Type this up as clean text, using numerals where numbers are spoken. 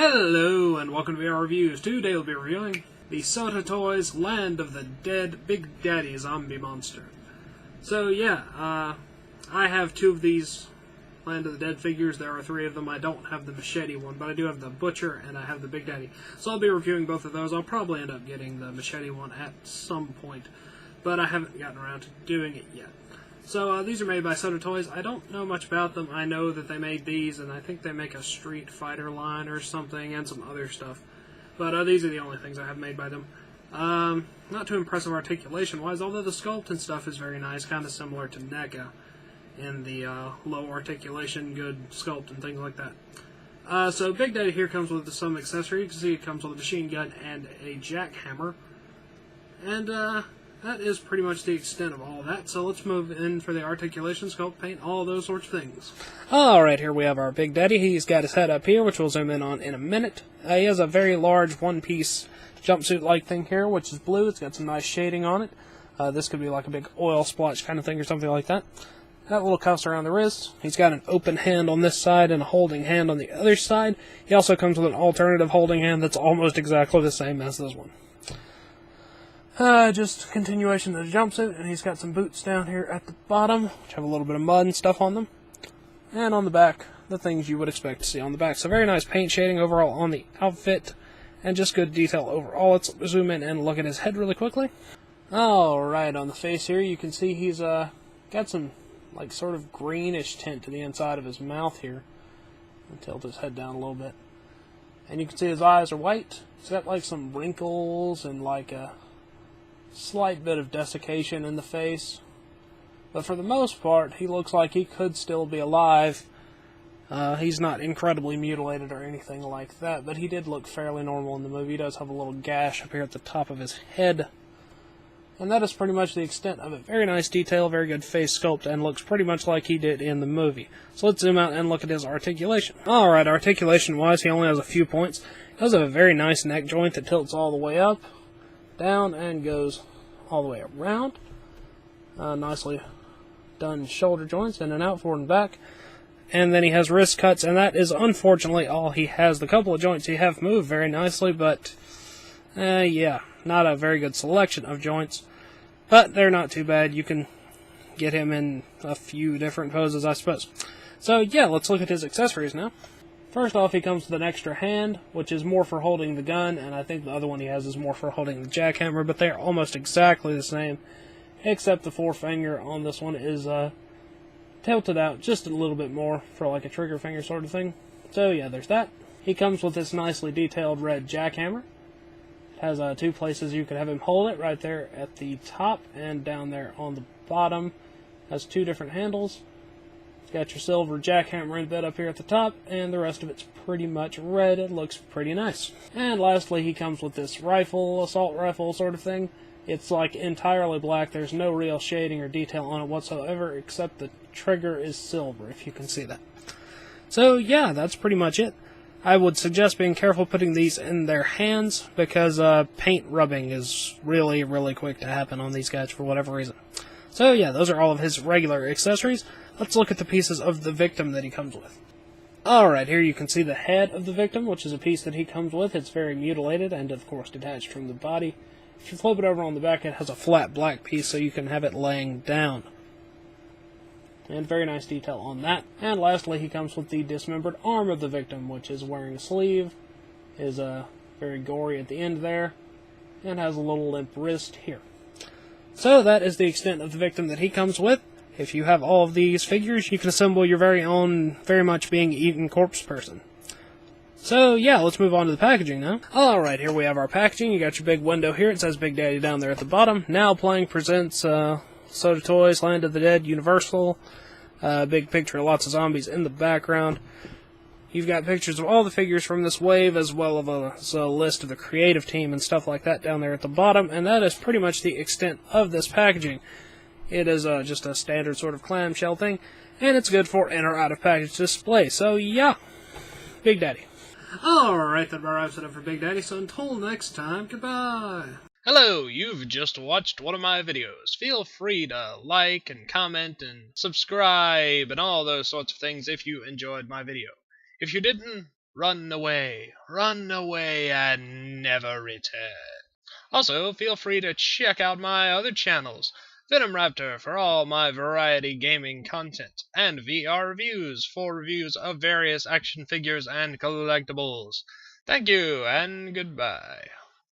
Hello, and welcome to VR Reviews. Today we'll be reviewing the SOTA Toys Land of the Dead Big Daddy Zombie Monster. So yeah, I have two of these Land of the Dead figures. There are three of them. I don't have the machete one, but I do have the Butcher, and I have the Big Daddy. So I'll be reviewing both of those. I'll probably end up getting the machete one at some point, but I haven't gotten around to doing it yet. So these are made by SOTA Toys. I don't know much about them. I know that they made these, and I think they make a Street Fighter line or something, and some other stuff. But these are the only things I have made by them. Not too impressive articulation-wise, although the sculpt and stuff is very nice, kind of similar to NECA in the low articulation, good sculpt, and things like that. So Big Daddy here comes with some accessory. You can see it comes with a machine gun and a jackhammer. And that is pretty much the extent of all that, so let's move in for the articulation, sculpt, paint, all those sorts of things. Alright, here we have our Big Daddy. He's got his head up here, which we'll zoom in on in a minute. He has a very large one-piece jumpsuit-like thing here, which is blue. It's got some nice shading on it. This could be like a big oil splotch kind of thing or something like that. Got little cuffs around the wrist. He's got an open hand on this side and a holding hand on the other side. He also comes with an alternative holding hand that's almost exactly the same as this one. Just a continuation of the jumpsuit, and he's got some boots down here at the bottom, which have a little bit of mud and stuff on them. And on the back, the things you would expect to see on the back. So very nice paint shading overall on the outfit, and just good detail overall. Let's zoom in and look at his head really quickly. Alright, on the face here, you can see he's got some, like, sort of greenish tint to the inside of his mouth here. I'll tilt his head down a little bit. And you can see his eyes are white. He's got, like, some wrinkles and, like, a slight bit of desiccation in the face, but for the most part he looks like he could still be alive. He's not incredibly mutilated or anything like that, but he did look fairly normal in the movie. He does have a little gash up here at the top of his head, and that is pretty much the extent of it. Very nice detail, very good face sculpt, and looks pretty much like he did in the movie. So let's zoom out and look at his articulation. Alright, articulation wise, he only has a few points. He does have a very nice neck joint that tilts all the way up, down, and goes all the way around. Nicely done shoulder joints, in and out, forward and back. And then he has wrist cuts, and that is unfortunately all he has. The couple of joints he have moved very nicely, but yeah, not a very good selection of joints. But they're not too bad. You can get him in a few different poses, I suppose. So yeah, let's look at his accessories now. First off, he comes with an extra hand, which is more for holding the gun, and I think the other one he has is more for holding the jackhammer, but they are almost exactly the same, except the forefinger on this one is tilted out just a little bit more for like a trigger finger sort of thing. So yeah, there's that. He comes with this nicely detailed red jackhammer. It has two places you could have him hold it, right there at the top and down there on the bottom. Has two different handles. Got your silver jackhammer in bed up here at the top, and the rest of it's pretty much red. It looks pretty nice. And lastly, he comes with this rifle, assault rifle sort of thing. It's like entirely black. There's no real shading or detail on it whatsoever, except the trigger is silver, if you can see that. So yeah, that's pretty much it. I would suggest being careful putting these in their hands, because paint rubbing is really, really quick to happen on these guys for whatever reason. So yeah, those are all of his regular accessories. Let's look at the pieces of the victim that he comes with. Alright, here you can see the head of the victim, which is a piece that he comes with. It's very mutilated and, of course, detached from the body. If you flip it over on the back, it has a flat black piece, so you can have it laying down. And very nice detail on that. And lastly, he comes with the dismembered arm of the victim, which is wearing a sleeve, is very gory at the end there, and has a little limp wrist here. So that is the extent of the victim that he comes with. If you have all of these figures, you can assemble your very own, very much being eaten corpse person. So yeah, let's move on to the packaging now. Alright, here we have our packaging. You got your big window here. It says Big Daddy down there at the bottom. Now Playing presents SOTA Toys, Land of the Dead, Universal. Big picture of lots of zombies in the background. You've got pictures of all the figures from this wave, as well as a list of the creative team and stuff like that down there at the bottom. And that is pretty much the extent of this packaging. It is just a standard sort of clamshell thing, and it's good for in or out of package display. So yeah, Big Daddy. Alright, that wraps it up for Big Daddy, so until next time, goodbye. Hello, you've just watched one of my videos. Feel free to like and comment and subscribe and all those sorts of things if you enjoyed my video. If you didn't, run away, and never return. Also, feel free to check out my other channels, Venom Raptor for all my variety gaming content, and VR Reviews for reviews of various action figures and collectibles. Thank you, and goodbye.